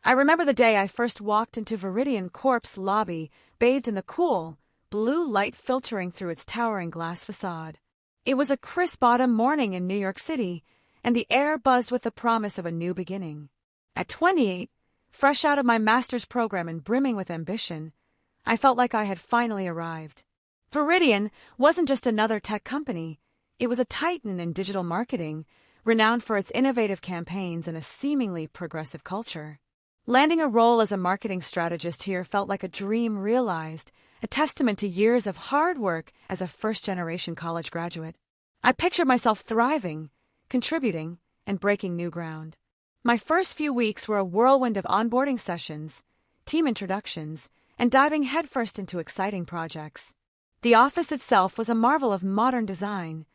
I remember the day I first walked into Veridian Corp's lobby, bathed in the cool, blue light filtering through its towering glass facade. It was a crisp autumn morning in New York City, and the air buzzed with the promise of a new beginning. At 28, fresh out of my master's program and brimming with ambition, I felt like I had finally arrived. Veridian wasn't just another tech company. It was a titan in digital marketing, renowned for its innovative campaigns and a seemingly progressive culture. Landing a role as a marketing strategist here felt like a dream realized, a testament to years of hard work as a first-generation college graduate. I pictured myself thriving, contributing, and breaking new ground. My first few weeks were a whirlwind of onboarding sessions, team introductions, and diving headfirst into exciting projects. The office itself was a marvel of modern design: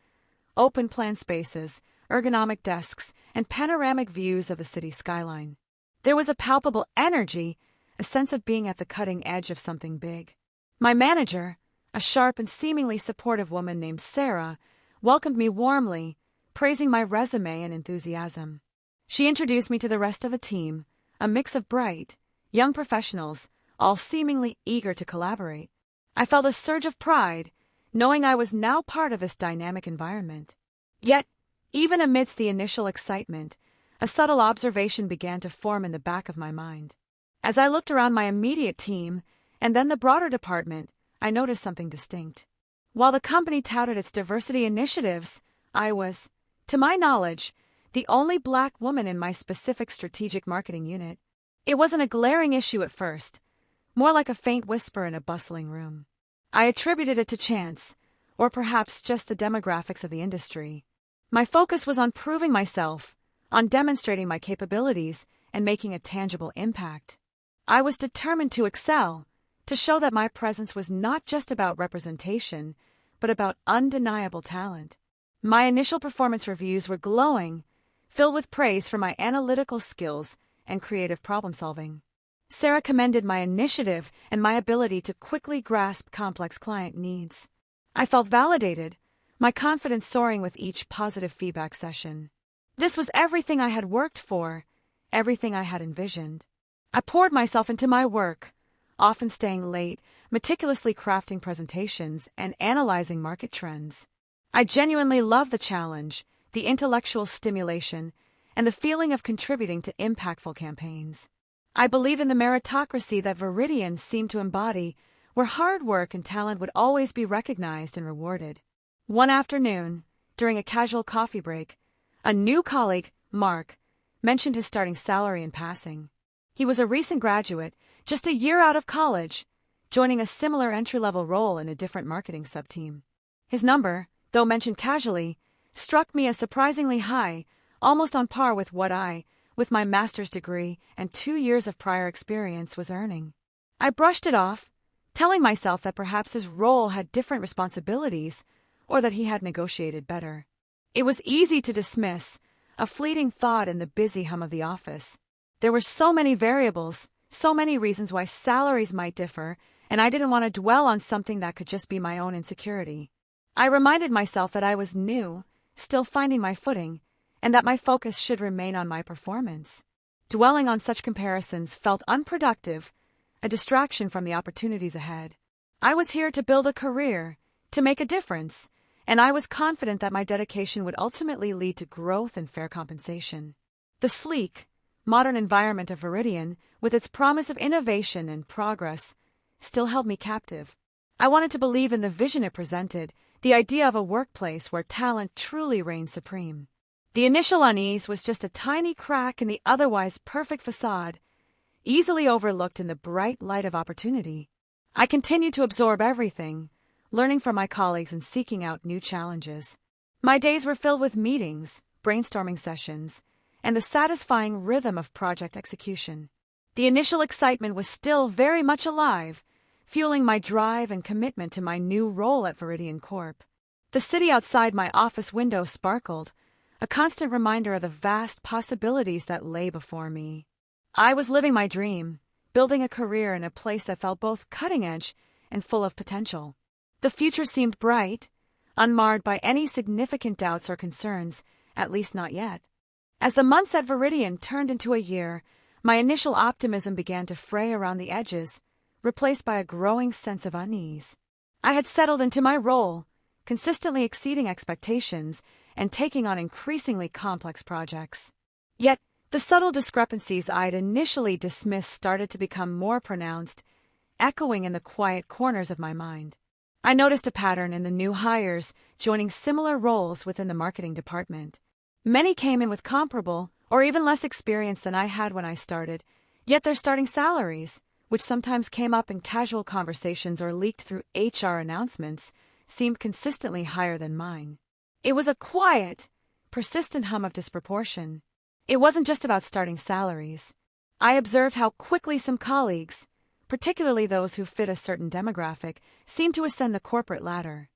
open-plan spaces, ergonomic desks, and panoramic views of the city skyline. There was a palpable energy, a sense of being at the cutting edge of something big. My manager, a sharp and seemingly supportive woman named Sarah, welcomed me warmly, praising my resume and enthusiasm. She introduced me to the rest of the team, a mix of bright, young professionals, all seemingly eager to collaborate. I felt a surge of pride, knowing I was now part of this dynamic environment. Yet, even amidst the initial excitement, a subtle observation began to form in the back of my mind. As I looked around my immediate team, and then the broader department, I noticed something distinct. While the company touted its diversity initiatives, I was, to my knowledge, the only Black woman in my specific strategic marketing unit. It wasn't a glaring issue at first, more like a faint whisper in a bustling room. I attributed it to chance, or perhaps just the demographics of the industry. My focus was on proving myself, on demonstrating my capabilities, and making a tangible impact. I was determined to excel, to show that my presence was not just about representation, but about undeniable talent. My initial performance reviews were glowing, filled with praise for my analytical skills and creative problem-solving. Sarah commended my initiative and my ability to quickly grasp complex client needs. I felt validated, my confidence soaring with each positive feedback session. This was everything I had worked for, everything I had envisioned. I poured myself into my work, often staying late, meticulously crafting presentations and analyzing market trends. I genuinely loved the challenge, the intellectual stimulation, and the feeling of contributing to impactful campaigns. I believed in the meritocracy that Veridian seemed to embody, where hard work and talent would always be recognized and rewarded. One afternoon, during a casual coffee break, a new colleague, Mark, mentioned his starting salary in passing. He was a recent graduate, just a year out of college, joining a similar entry-level role in a different marketing sub-team. His number, though mentioned casually, struck me as surprisingly high, almost on par with what I, with my master's degree and 2 years of prior experience, was earning. I brushed it off, telling myself that perhaps his role had different responsibilities or that he had negotiated better. It was easy to dismiss, a fleeting thought in the busy hum of the office. There were so many variables, so many reasons why salaries might differ, and I didn't want to dwell on something that could just be my own insecurity. I reminded myself that I was new, still finding my footing, and that my focus should remain on my performance. Dwelling on such comparisons felt unproductive, a distraction from the opportunities ahead. I was here to build a career, to make a difference, and I was confident that my dedication would ultimately lead to growth and fair compensation. The sleek, modern environment of Veridian, with its promise of innovation and progress, still held me captive. I wanted to believe in the vision it presented, the idea of a workplace where talent truly reigned supreme. The initial unease was just a tiny crack in the otherwise perfect facade, easily overlooked in the bright light of opportunity. I continued to absorb everything, learning from my colleagues and seeking out new challenges. My days were filled with meetings, brainstorming sessions, and the satisfying rhythm of project execution. The initial excitement was still very much alive, fueling my drive and commitment to my new role at Veridian Corp. The city outside my office window sparkled, a constant reminder of the vast possibilities that lay before me. I was living my dream, building a career in a place that felt both cutting-edge and full of potential. The future seemed bright, unmarred by any significant doubts or concerns, at least not yet. As the months at Veridian turned into a year, My initial optimism began to fray around the edges, replaced by a growing sense of unease. I had settled into my role, consistently exceeding expectations and taking on increasingly complex projects. Yet, the subtle discrepancies I'd initially dismissed started to become more pronounced, echoing in the quiet corners of my mind. I noticed a pattern in the new hires joining similar roles within the marketing department. Many came in with comparable or even less experience than I had when I started, yet their starting salaries, which sometimes came up in casual conversations or leaked through HR announcements, seemed consistently higher than mine. It was a quiet, persistent hum of disproportion. It wasn't just about starting salaries. I observed how quickly some colleagues, particularly those who fit a certain demographic, seemed to ascend the corporate ladder.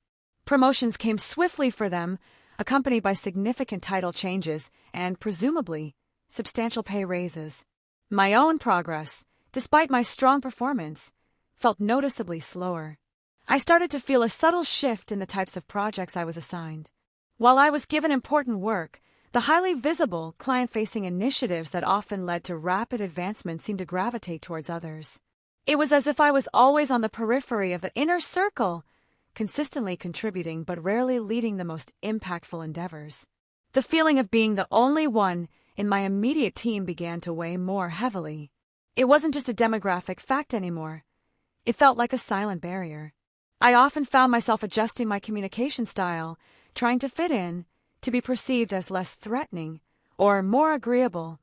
Promotions came swiftly for them, accompanied by significant title changes and, presumably, substantial pay raises. My own progress, despite my strong performance, felt noticeably slower. I started to feel a subtle shift in the types of projects I was assigned. While I was given important work, the highly visible, client-facing initiatives that often led to rapid advancement seemed to gravitate towards others. It was as if I was always on the periphery of the inner circle, consistently contributing but rarely leading the most impactful endeavors. The feeling of being the only one in my immediate team began to weigh more heavily. It wasn't just a demographic fact anymore. It felt like a silent barrier. I often found myself adjusting my communication style, trying to fit in, to be perceived as less threatening or more agreeable,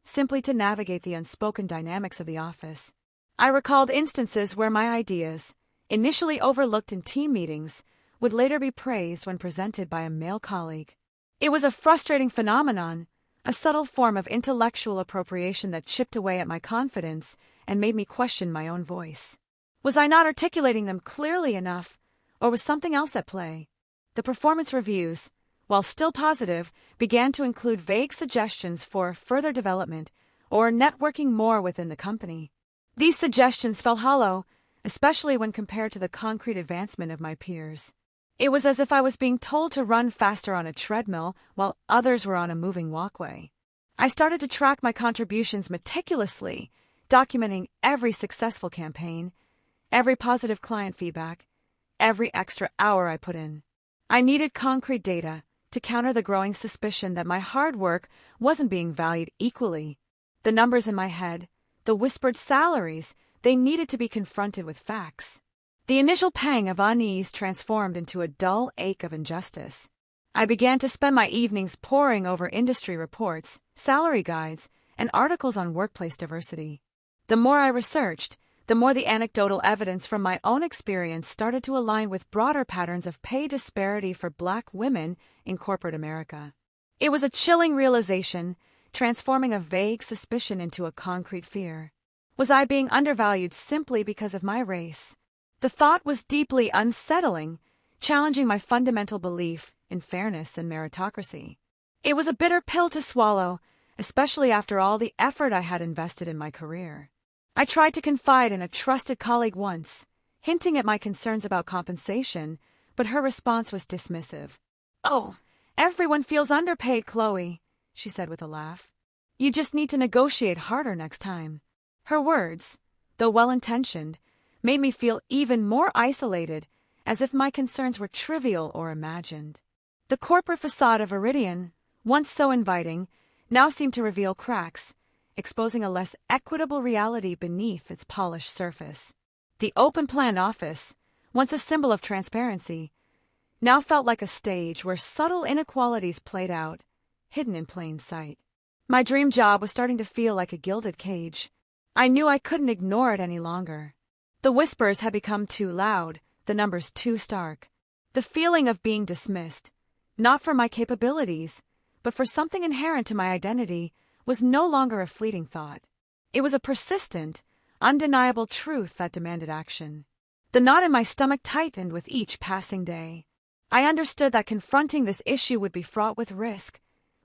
simply to navigate the unspoken dynamics of the office. I recalled instances where my ideas, initially overlooked in team meetings, would later be praised when presented by a male colleague. It was a frustrating phenomenon, a subtle form of intellectual appropriation that chipped away at my confidence and made me question my own voice. Was I not articulating them clearly enough, or was something else at play? The performance reviews, while still positive, began to include vague suggestions for further development or networking more within the company. These suggestions fell hollow, especially when compared to the concrete advancement of my peers. It was as if I was being told to run faster on a treadmill while others were on a moving walkway. I started to track my contributions meticulously, documenting every successful campaign, every positive client feedback, every extra hour I put in. I needed concrete data to counter the growing suspicion that my hard work wasn't being valued equally. The numbers in my head, the whispered salaries, they needed to be confronted with facts. The initial pang of unease transformed into a dull ache of injustice. I began to spend my evenings poring over industry reports, salary guides, and articles on workplace diversity. The more I researched, the more the anecdotal evidence from my own experience started to align with broader patterns of pay disparity for Black women in corporate America. It was a chilling realization, transforming a vague suspicion into a concrete fear. Was I being undervalued simply because of my race? The thought was deeply unsettling, challenging my fundamental belief in fairness and meritocracy. It was a bitter pill to swallow, especially after all the effort I had invested in my career. I tried to confide in a trusted colleague once, hinting at my concerns about compensation, but her response was dismissive. "Oh, everyone feels underpaid, Chloe," she said with a laugh. "You just need to negotiate harder next time." Her words, though well-intentioned, made me feel even more isolated, as if my concerns were trivial or imagined. The corporate facade of Veridian, once so inviting, now seemed to reveal cracks, exposing a less equitable reality beneath its polished surface. The open-plan office, once a symbol of transparency, now felt like a stage where subtle inequalities played out, hidden in plain sight. My dream job was starting to feel like a gilded cage. I knew I couldn't ignore it any longer. The whispers had become too loud, the numbers too stark. The feeling of being dismissed, not for my capabilities, but for something inherent to my identity, was no longer a fleeting thought. It was a persistent, undeniable truth that demanded action. The knot in my stomach tightened with each passing day. I understood that confronting this issue would be fraught with risk,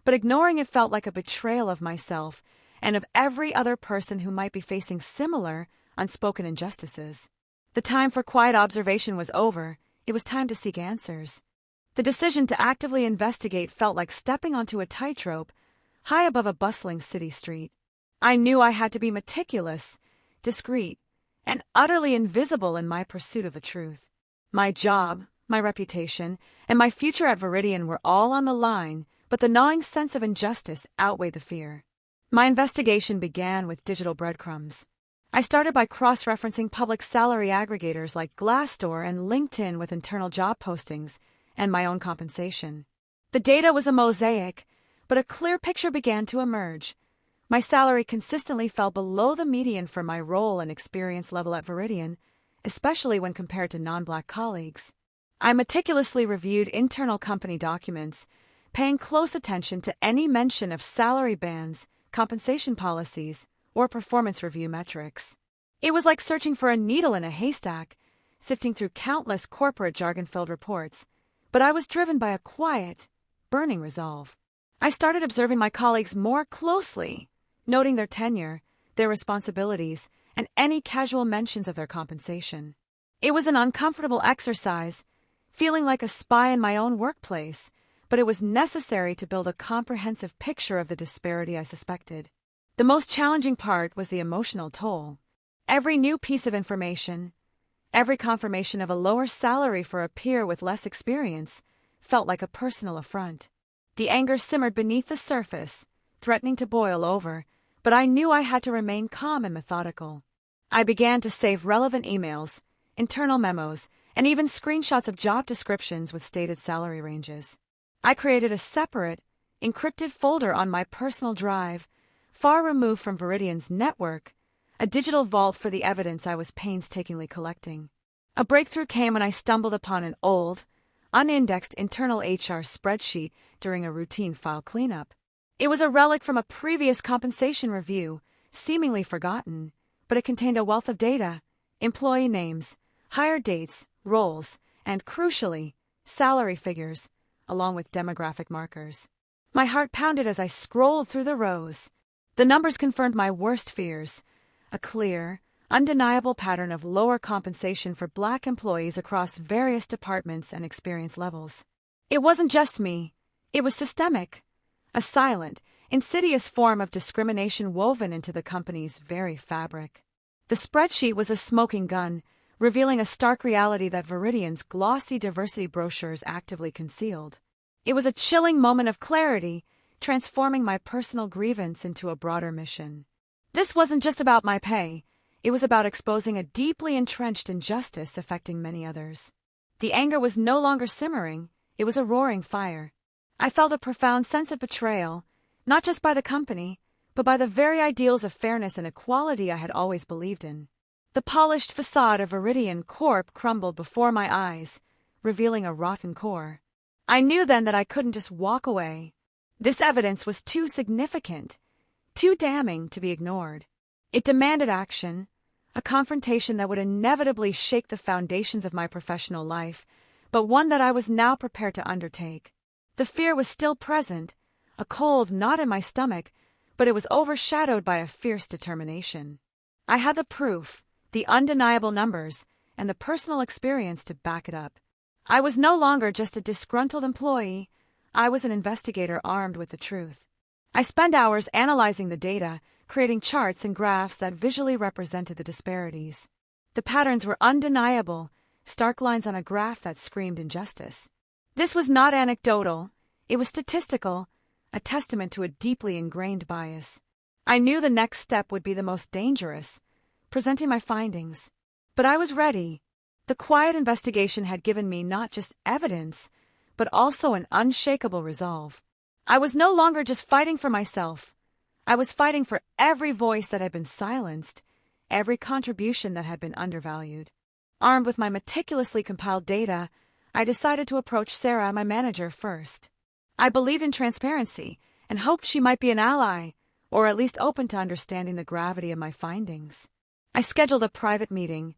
but ignoring it felt like a betrayal of myself and of every other person who might be facing similar, unspoken injustices. The time for quiet observation was over. It was time to seek answers. The decision to actively investigate felt like stepping onto a tightrope, high above a bustling city street. I knew I had to be meticulous, discreet, and utterly invisible in my pursuit of the truth. My job, my reputation, and my future at Veridian were all on the line, but the gnawing sense of injustice outweighed the fear. My investigation began with digital breadcrumbs. I started by cross-referencing public salary aggregators like Glassdoor and LinkedIn with internal job postings and my own compensation. The data was a mosaic, but a clear picture began to emerge. My salary consistently fell below the median for my role and experience level at Veridian, especially when compared to non-Black colleagues. I meticulously reviewed internal company documents, paying close attention to any mention of salary bands, compensation policies, or performance review metrics. It was like searching for a needle in a haystack, sifting through countless corporate jargon-filled reports, but I was driven by a quiet, burning resolve. I started observing my colleagues more closely, noting their tenure, their responsibilities, and any casual mentions of their compensation. It was an uncomfortable exercise, feeling like a spy in my own workplace, but it was necessary to build a comprehensive picture of the disparity I suspected. The most challenging part was the emotional toll. Every new piece of information, every confirmation of a lower salary for a peer with less experience, felt like a personal affront. The anger simmered beneath the surface, threatening to boil over, but I knew I had to remain calm and methodical. I began to save relevant emails, internal memos, and even screenshots of job descriptions with stated salary ranges. I created a separate, encrypted folder on my personal drive, far removed from Veridian's network, a digital vault for the evidence I was painstakingly collecting. A breakthrough came when I stumbled upon an old, unindexed internal HR spreadsheet during a routine file cleanup. It was a relic from a previous compensation review, seemingly forgotten, but it contained a wealth of data, employee names, hire dates, roles, and, crucially, salary figures, along with demographic markers. My heart pounded as I scrolled through the rows. The numbers confirmed my worst fears, a clear, undeniable pattern of lower compensation for Black employees across various departments and experience levels. It wasn't just me, it was systemic, a silent, insidious form of discrimination woven into the company's very fabric. The spreadsheet was a smoking gun, revealing a stark reality that Veridian's glossy diversity brochures actively concealed. It was a chilling moment of clarity, transforming my personal grievance into a broader mission. This wasn't just about my pay, it was about exposing a deeply entrenched injustice affecting many others. The anger was no longer simmering, it was a roaring fire. I felt a profound sense of betrayal, not just by the company, but by the very ideals of fairness and equality I had always believed in. The polished facade of Veridian Corp crumbled before my eyes, revealing a rotten core. I knew then that I couldn't just walk away. This evidence was too significant, too damning to be ignored. It demanded action, a confrontation that would inevitably shake the foundations of my professional life, but one that I was now prepared to undertake. The fear was still present, a cold knot in my stomach, but it was overshadowed by a fierce determination. I had the proof, the undeniable numbers, and the personal experience to back it up. I was no longer just a disgruntled employee, I was an investigator armed with the truth. I spent hours analyzing the data, creating charts and graphs that visually represented the disparities. The patterns were undeniable, stark lines on a graph that screamed injustice. This was not anecdotal, it was statistical, a testament to a deeply ingrained bias. I knew the next step would be the most dangerous, presenting my findings. But I was ready. The quiet investigation had given me not just evidence, but also an unshakable resolve. I was no longer just fighting for myself. I was fighting for every voice that had been silenced, every contribution that had been undervalued. Armed with my meticulously compiled data, I decided to approach Sarah, my manager, first. I believed in transparency and hoped she might be an ally, or at least open to understanding the gravity of my findings. I scheduled a private meeting,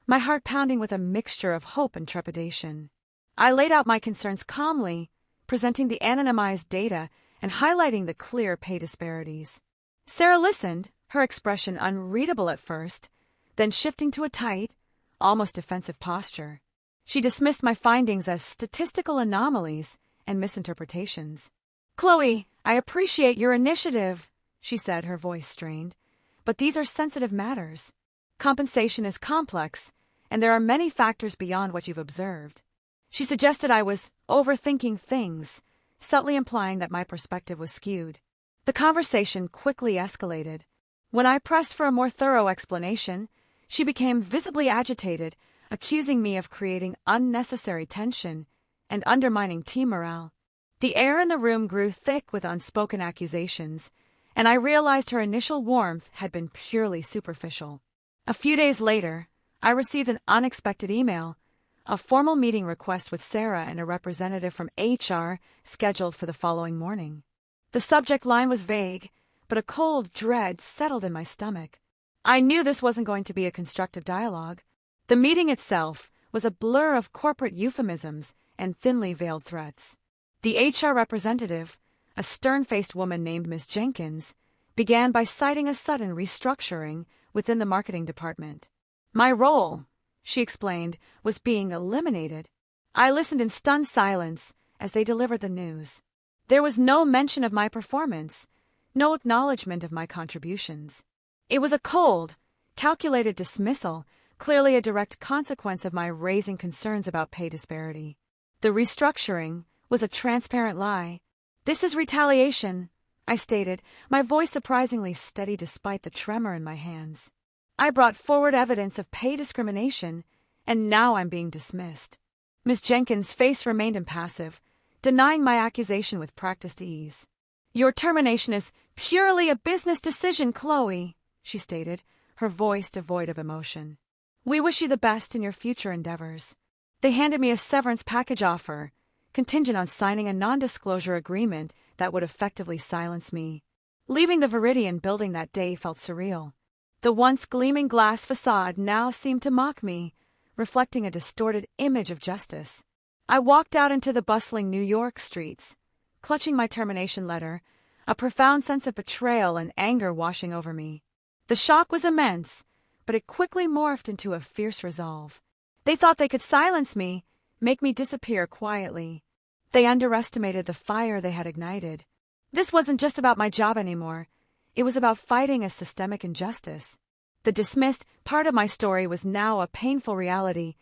my heart pounding with a mixture of hope and trepidation. I laid out my concerns calmly, presenting the anonymized data and highlighting the clear pay disparities. Sarah listened, her expression unreadable at first, then shifting to a tight, almost defensive posture. She dismissed my findings as statistical anomalies and misinterpretations. "Chloe, I appreciate your initiative," she said, her voice strained. "But these are sensitive matters. Compensation is complex, and there are many factors beyond what you've observed." She suggested I was overthinking things, subtly implying that my perspective was skewed. The conversation quickly escalated. When I pressed for a more thorough explanation, she became visibly agitated, accusing me of creating unnecessary tension and undermining team morale. The air in the room grew thick with unspoken accusations, and I realized her initial warmth had been purely superficial. A few days later, I received an unexpected email, a formal meeting request with Sarah and a representative from HR scheduled for the following morning. The subject line was vague, but a cold dread settled in my stomach. I knew this wasn't going to be a constructive dialogue. The meeting itself was a blur of corporate euphemisms and thinly veiled threats. The HR representative, a stern-faced woman named Ms. Jenkins, began by citing a sudden restructuring within the marketing department. My role, she explained, was being eliminated. I listened in stunned silence as they delivered the news. There was no mention of my performance, no acknowledgement of my contributions. It was a cold, calculated dismissal, clearly a direct consequence of my raising concerns about pay disparity. The restructuring was a transparent lie. "This is retaliation," I stated, my voice surprisingly steady despite the tremor in my hands. "I brought forward evidence of pay discrimination, and now I'm being dismissed." Ms. Jenkins' face remained impassive, denying my accusation with practiced ease. "Your termination is purely a business decision, Chloe," she stated, her voice devoid of emotion. "We wish you the best in your future endeavors." They handed me a severance package offer, contingent on signing a non-disclosure agreement that would effectively silence me. Leaving the Veridian building that day felt surreal. The once gleaming glass facade now seemed to mock me, reflecting a distorted image of justice. I walked out into the bustling New York streets, clutching my termination letter, a profound sense of betrayal and anger washing over me. The shock was immense, but it quickly morphed into a fierce resolve. They thought they could silence me, make me disappear quietly. They underestimated the fire they had ignited. This wasn't just about my job anymore. It was about fighting a systemic injustice. The dismissed part of my story was now a painful reality,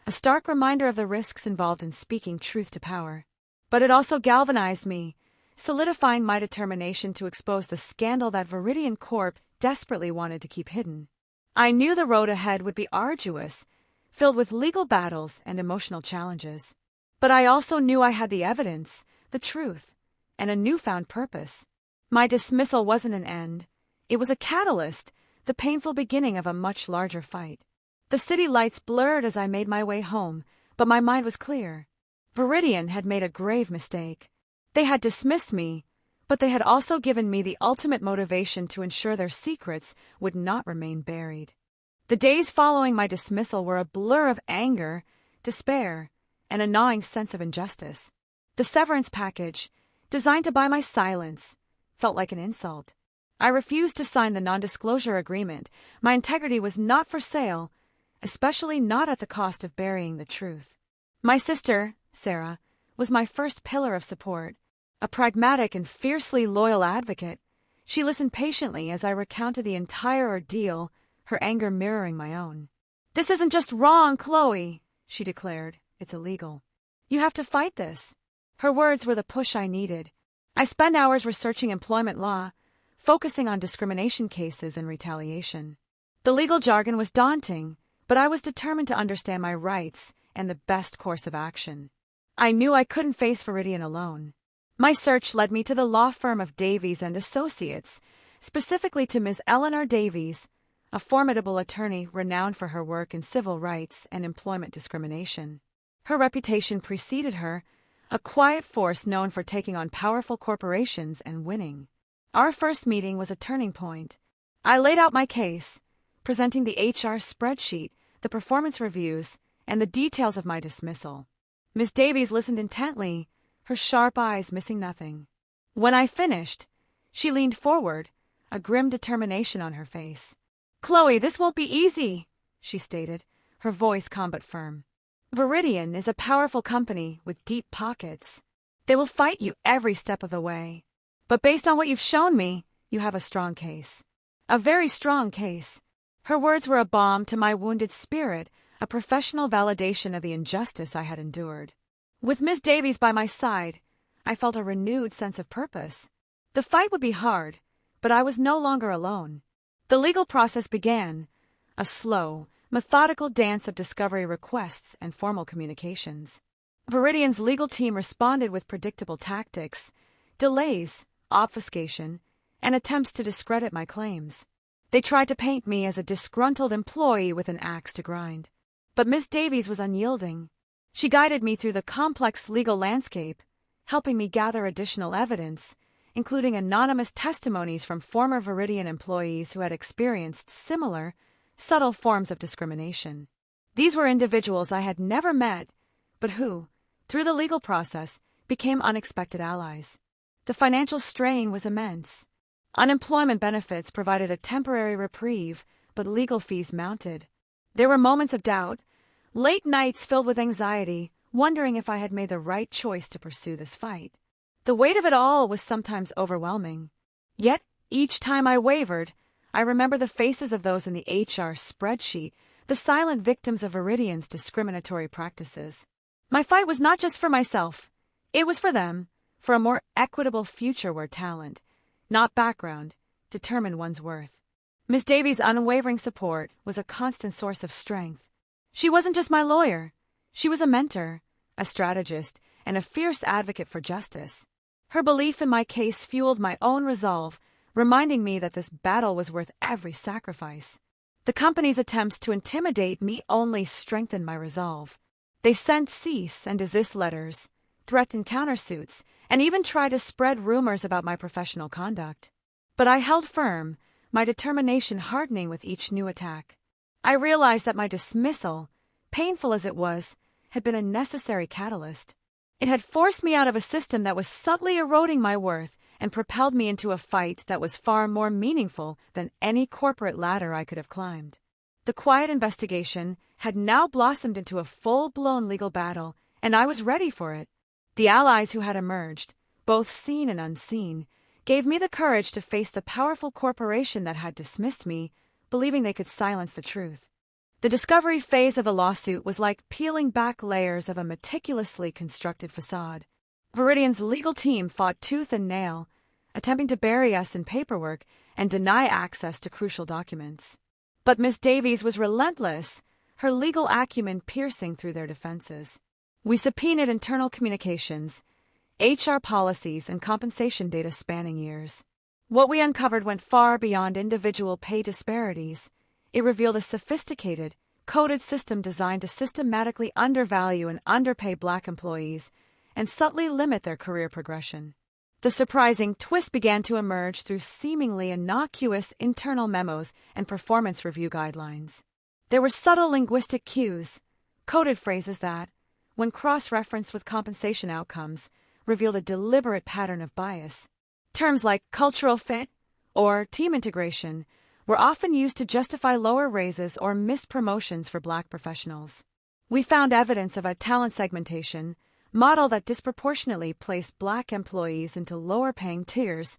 a stark reminder of the risks involved in speaking truth to power. But it also galvanized me, solidifying my determination to expose the scandal that Veridian Corp desperately wanted to keep hidden. I knew the road ahead would be arduous, filled with legal battles and emotional challenges. But I also knew I had the evidence, the truth, and a newfound purpose. My dismissal wasn't an end. It was a catalyst, the painful beginning of a much larger fight. The city lights blurred as I made my way home, but my mind was clear. Veridian had made a grave mistake. They had dismissed me, but they had also given me the ultimate motivation to ensure their secrets would not remain buried. The days following my dismissal were a blur of anger, despair, and a gnawing sense of injustice. The severance package, designed to buy my silence, felt like an insult. I refused to sign the non-disclosure agreement. My integrity was not for sale, especially not at the cost of burying the truth. My sister, Sarah, was my first pillar of support, a pragmatic and fiercely loyal advocate. She listened patiently as I recounted the entire ordeal, her anger mirroring my own. "This isn't just wrong, Chloe," she declared. "It's illegal. You have to fight this." Her words were the push I needed. I spent hours researching employment law, focusing on discrimination cases and retaliation. The legal jargon was daunting, but I was determined to understand my rights and the best course of action. I knew I couldn't face Veridian alone. My search led me to the law firm of Davies and Associates, specifically to Ms. Eleanor Davies, a formidable attorney renowned for her work in civil rights and employment discrimination. Her reputation preceded her, a quiet force known for taking on powerful corporations and winning. Our first meeting was a turning point. I laid out my case, presenting the HR spreadsheet, the performance reviews, and the details of my dismissal. Ms. Davies listened intently, her sharp eyes missing nothing. When I finished, she leaned forward, a grim determination on her face. "Chloe, this won't be easy," she stated, her voice calm but firm. "Veridian is a powerful company with deep pockets. They will fight you every step of the way. But based on what you've shown me, "You have a strong case. A very strong case." Her words were a balm to my wounded spirit, a professional validation of the injustice I had endured. With Miss Davies by my side, I felt a renewed sense of purpose. The fight would be hard, but I was no longer alone. The legal process began, a slow, methodical dance of discovery requests and formal communications. Veridian's legal team responded with predictable tactics, delays, obfuscation, and attempts to discredit my claims. They tried to paint me as a disgruntled employee with an axe to grind. But Miss Davies was unyielding. She guided me through the complex legal landscape, helping me gather additional evidence, including anonymous testimonies from former Veridian employees who had experienced similar, subtle forms of discrimination. These were individuals I had never met, but who, through the legal process, became unexpected allies. The financial strain was immense. Unemployment benefits provided a temporary reprieve, but legal fees mounted. There were moments of doubt, late nights filled with anxiety, wondering if I had made the right choice to pursue this fight. The weight of it all was sometimes overwhelming. Yet, each time I wavered, I remember the faces of those in the HR spreadsheet, the silent victims of Veridian's discriminatory practices. My fight was not just for myself. It was for them, for a more equitable future where talent, not background, determined one's worth. Miss Davies' unwavering support was a constant source of strength. She wasn't just my lawyer. She was a mentor, a strategist, and a fierce advocate for justice. Her belief in my case fueled my own resolve, reminding me that this battle was worth every sacrifice. The company's attempts to intimidate me only strengthened my resolve. They sent cease and desist letters, threatened countersuits, and even tried to spread rumors about my professional conduct. But I held firm, my determination hardening with each new attack. I realized that my dismissal, painful as it was, had been a necessary catalyst. It had forced me out of a system that was subtly eroding my worth and propelled me into a fight that was far more meaningful than any corporate ladder I could have climbed. The quiet investigation had now blossomed into a full-blown legal battle, and I was ready for it. The allies who had emerged, both seen and unseen, gave me the courage to face the powerful corporation that had dismissed me, believing they could silence the truth. The discovery phase of the lawsuit was like peeling back layers of a meticulously constructed facade. Veridian's legal team fought tooth and nail, attempting to bury us in paperwork and deny access to crucial documents. But Miss Davies was relentless, her legal acumen piercing through their defenses. We subpoenaed internal communications, HR policies, and compensation data spanning years. What we uncovered went far beyond individual pay disparities. It revealed a sophisticated, coded system designed to systematically undervalue and underpay Black employees and subtly limit their career progression. The surprising twist began to emerge through seemingly innocuous internal memos and performance review guidelines. There were subtle linguistic cues, coded phrases that, when cross-referenced with compensation outcomes, revealed a deliberate pattern of bias. Terms like cultural fit or team integration were often used to justify lower raises or missed promotions for Black professionals. We found evidence of a talent segmentation model that disproportionately placed Black employees into lower-paying tiers,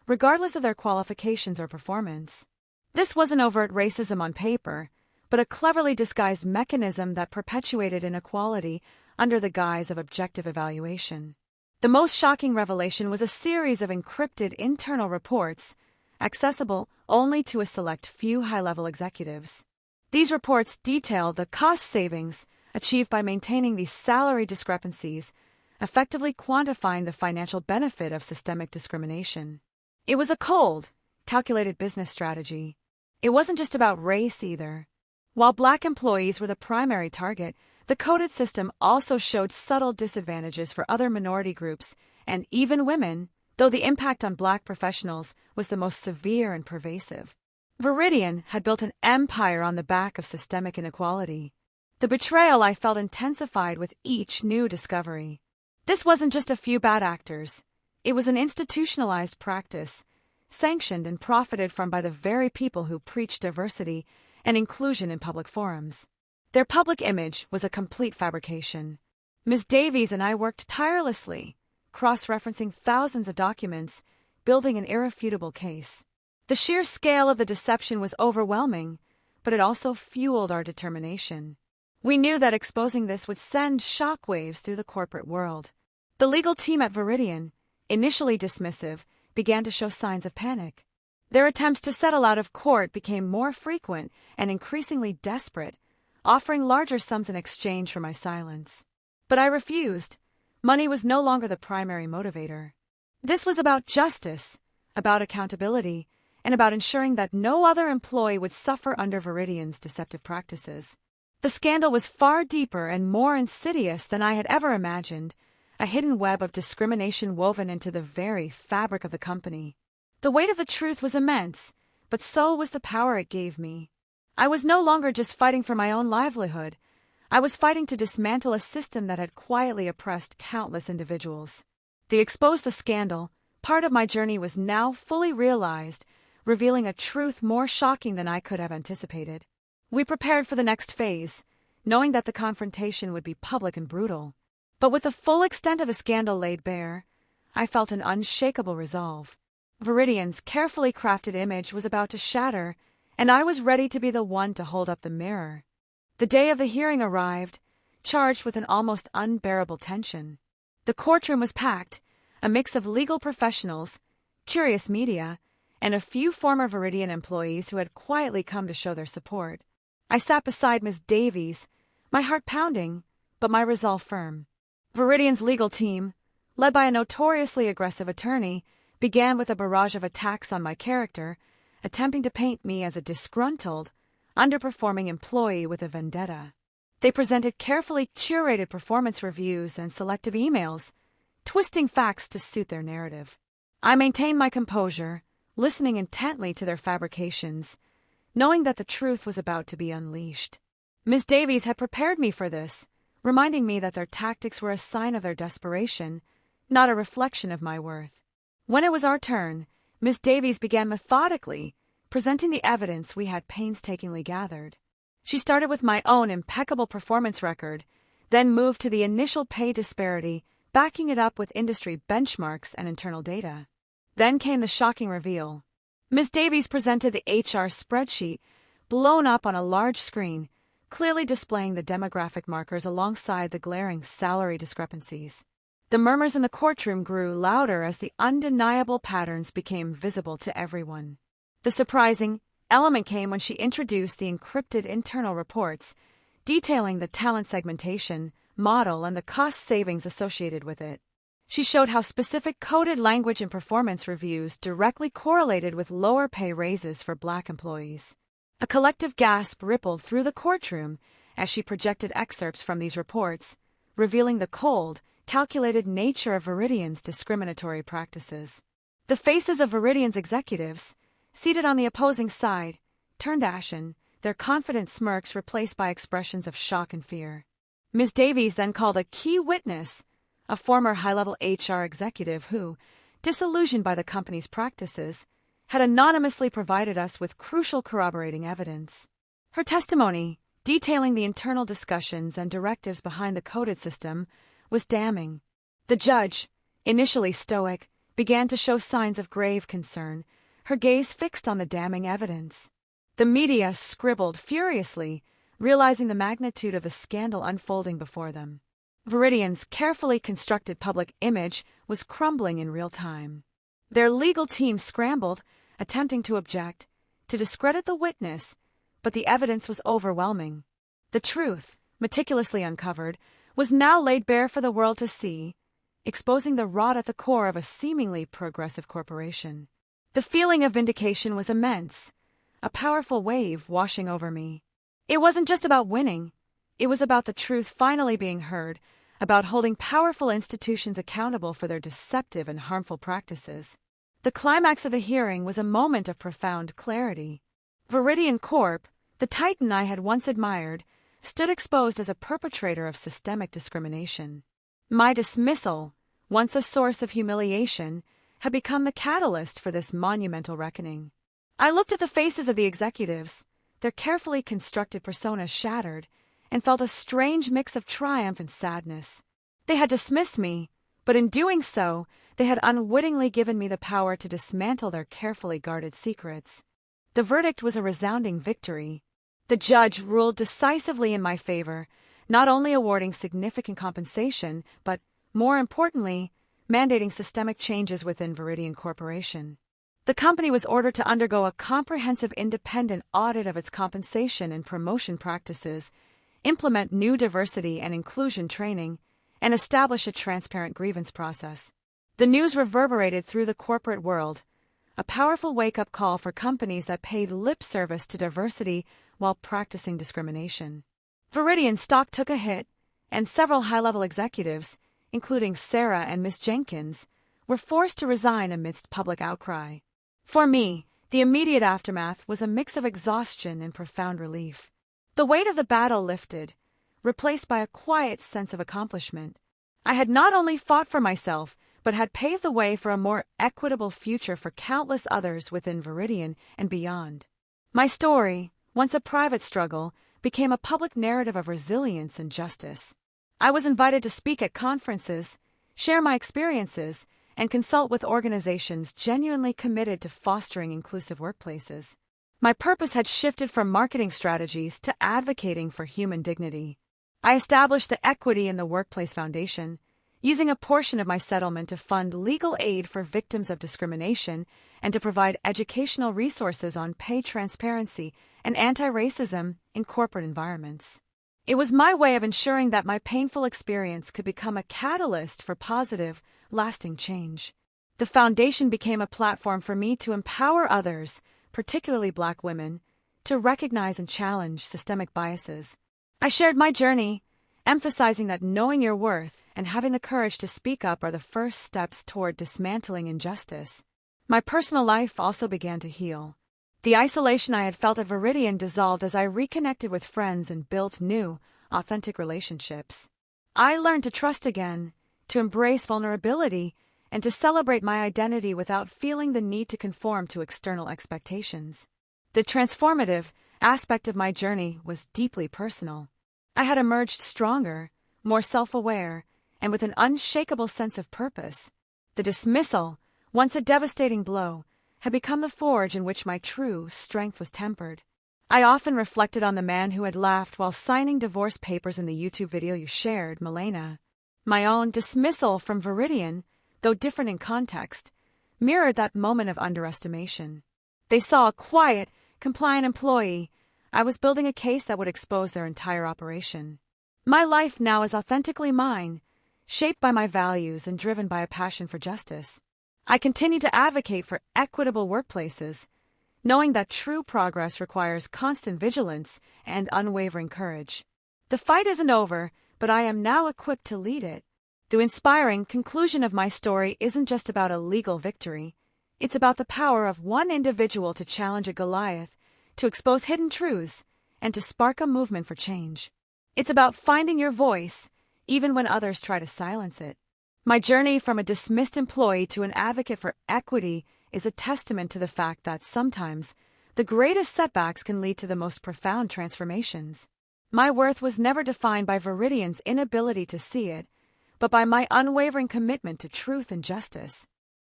regardless of their qualifications or performance. This wasn't overt racism on paper, but a cleverly disguised mechanism that perpetuated inequality under the guise of objective evaluation. The most shocking revelation was a series of encrypted internal reports, accessible only to a select few high-level executives. These reports detail the cost savings achieved by maintaining these salary discrepancies, effectively quantifying the financial benefit of systemic discrimination. It was a cold, calculated business strategy. It wasn't just about race either. While Black employees were the primary target, the coded system also showed subtle disadvantages for other minority groups and even women, though the impact on Black professionals was the most severe and pervasive. Veridian had built an empire on the back of systemic inequality. The betrayal I felt intensified with each new discovery. This wasn't just a few bad actors. It was an institutionalized practice, sanctioned and profited from by the very people who preached diversity and inclusion in public forums. Their public image was a complete fabrication. Ms. Davies and I worked tirelessly, cross-referencing thousands of documents, building an irrefutable case. The sheer scale of the deception was overwhelming, but it also fueled our determination. We knew that exposing this would send shockwaves through the corporate world. The legal team at Veridian, initially dismissive, began to show signs of panic. Their attempts to settle out of court became more frequent and increasingly desperate, offering larger sums in exchange for my silence. But I refused. Money was no longer the primary motivator. This was about justice, about accountability, and about ensuring that no other employee would suffer under Veridian's deceptive practices. The scandal was far deeper and more insidious than I had ever imagined, a hidden web of discrimination woven into the very fabric of the company. The weight of the truth was immense, but so was the power it gave me. I was no longer just fighting for my own livelihood. I was fighting to dismantle a system that had quietly oppressed countless individuals. To expose the scandal, part of my journey was now fully realized, revealing a truth more shocking than I could have anticipated. We prepared for the next phase, knowing that the confrontation would be public and brutal. But with the full extent of the scandal laid bare, I felt an unshakable resolve. Veridian's carefully crafted image was about to shatter, and I was ready to be the one to hold up the mirror. The day of the hearing arrived, charged with an almost unbearable tension. The courtroom was packed, a mix of legal professionals, curious media, and a few former Veridian employees who had quietly come to show their support. I sat beside Ms. Davies, my heart pounding, but my resolve firm. Veridian's legal team, led by a notoriously aggressive attorney, began with a barrage of attacks on my character, attempting to paint me as a disgruntled, underperforming employee with a vendetta. They presented carefully curated performance reviews and selective emails, twisting facts to suit their narrative. I maintained my composure, listening intently to their fabrications, knowing that the truth was about to be unleashed. Ms. Davies had prepared me for this, reminding me that their tactics were a sign of their desperation, not a reflection of my worth. When it was our turn, Ms. Davies began methodically presenting the evidence we had painstakingly gathered. She started with my own impeccable performance record, then moved to the initial pay disparity, backing it up with industry benchmarks and internal data. Then came the shocking reveal. Ms. Davies presented the HR spreadsheet, blown up on a large screen, clearly displaying the demographic markers alongside the glaring salary discrepancies. The murmurs in the courtroom grew louder as the undeniable patterns became visible to everyone. The surprising element came when she introduced the encrypted internal reports, detailing the talent segmentation model and the cost savings associated with it. She showed how specific coded language in performance reviews directly correlated with lower pay raises for Black employees. A collective gasp rippled through the courtroom as she projected excerpts from these reports, revealing the cold, calculated nature of Veridian's discriminatory practices. The faces of Veridian's executives, seated on the opposing side, turned ashen, their confident smirks replaced by expressions of shock and fear. Ms. Davies then called a key witness, a former high-level HR executive who, disillusioned by the company's practices, had anonymously provided us with crucial corroborating evidence. Her testimony, detailing the internal discussions and directives behind the coded system, was damning. The judge, initially stoic, began to show signs of grave concern, her gaze fixed on the damning evidence. The media scribbled furiously, realizing the magnitude of the scandal unfolding before them. Veridian's carefully constructed public image was crumbling in real time. Their legal team scrambled, attempting to object, to discredit the witness, but the evidence was overwhelming. The truth, meticulously uncovered, was now laid bare for the world to see, exposing the rot at the core of a seemingly progressive corporation. The feeling of vindication was immense, a powerful wave washing over me. It wasn't just about winning. It was about the truth finally being heard, about holding powerful institutions accountable for their deceptive and harmful practices. The climax of the hearing was a moment of profound clarity. Veridian Corp, the titan I had once admired, stood exposed as a perpetrator of systemic discrimination. My dismissal, once a source of humiliation, had become the catalyst for this monumental reckoning. I looked at the faces of the executives, their carefully constructed personas shattered, and felt a strange mix of triumph and sadness. They had dismissed me, but in doing so, They had unwittingly given me the power to dismantle their carefully guarded secrets. The verdict was a resounding victory. The judge ruled decisively in my favor, not only awarding significant compensation, but, more importantly, mandating systemic changes within Veridian Corporation. The company was ordered to undergo a comprehensive independent audit of its compensation and promotion practices, implement new diversity and inclusion training, and establish a transparent grievance process. The news reverberated through the corporate world, a powerful wake-up call for companies that paid lip service to diversity while practicing discrimination. Veridian stock took a hit, and several high-level executives, including Sarah and Miss Jenkins, were forced to resign amidst public outcry. For me, the immediate aftermath was a mix of exhaustion and profound relief. The weight of the battle lifted, replaced by a quiet sense of accomplishment. I had not only fought for myself, but had paved the way for a more equitable future for countless others within Veridian and beyond. My story, once a private struggle, became a public narrative of resilience and justice. I was invited to speak at conferences, share my experiences, and consult with organizations genuinely committed to fostering inclusive workplaces. My purpose had shifted from marketing strategies to advocating for human dignity. I established the Equity in the Workplace Foundation, using a portion of my settlement to fund legal aid for victims of discrimination and to provide educational resources on pay transparency and anti-racism in corporate environments. It was my way of ensuring that my painful experience could become a catalyst for positive, lasting change. The foundation became a platform for me to empower others, particularly Black women, to recognize and challenge systemic biases. I shared my journey, emphasizing that knowing your worth and having the courage to speak up are the first steps toward dismantling injustice. My personal life also began to heal. The isolation I had felt at Veridian dissolved as I reconnected with friends and built new, authentic relationships. I learned to trust again, to embrace vulnerability, and to celebrate my identity without feeling the need to conform to external expectations. The transformative aspect of my journey was deeply personal. I had emerged stronger, more self-aware, and with an unshakable sense of purpose. The dismissal, once a devastating blow, had become the forge in which my true strength was tempered. I often reflected on the man who had laughed while signing divorce papers in the YouTube video you shared, Milena. My own dismissal from Veridian, though different in context, mirrored that moment of underestimation. They saw a quiet, compliant employee. I was building a case that would expose their entire operation. My life now is authentically mine, shaped by my values and driven by a passion for justice. I continue to advocate for equitable workplaces, knowing that true progress requires constant vigilance and unwavering courage. The fight isn't over, but I am now equipped to lead it. The inspiring conclusion of my story isn't just about a legal victory. It's about the power of one individual to challenge a Goliath, to expose hidden truths, and to spark a movement for change. It's about finding your voice, even when others try to silence it. My journey from a dismissed employee to an advocate for equity is a testament to the fact that sometimes the greatest setbacks can lead to the most profound transformations. My worth was never defined by Veridian's inability to see it, but by my unwavering commitment to truth and justice.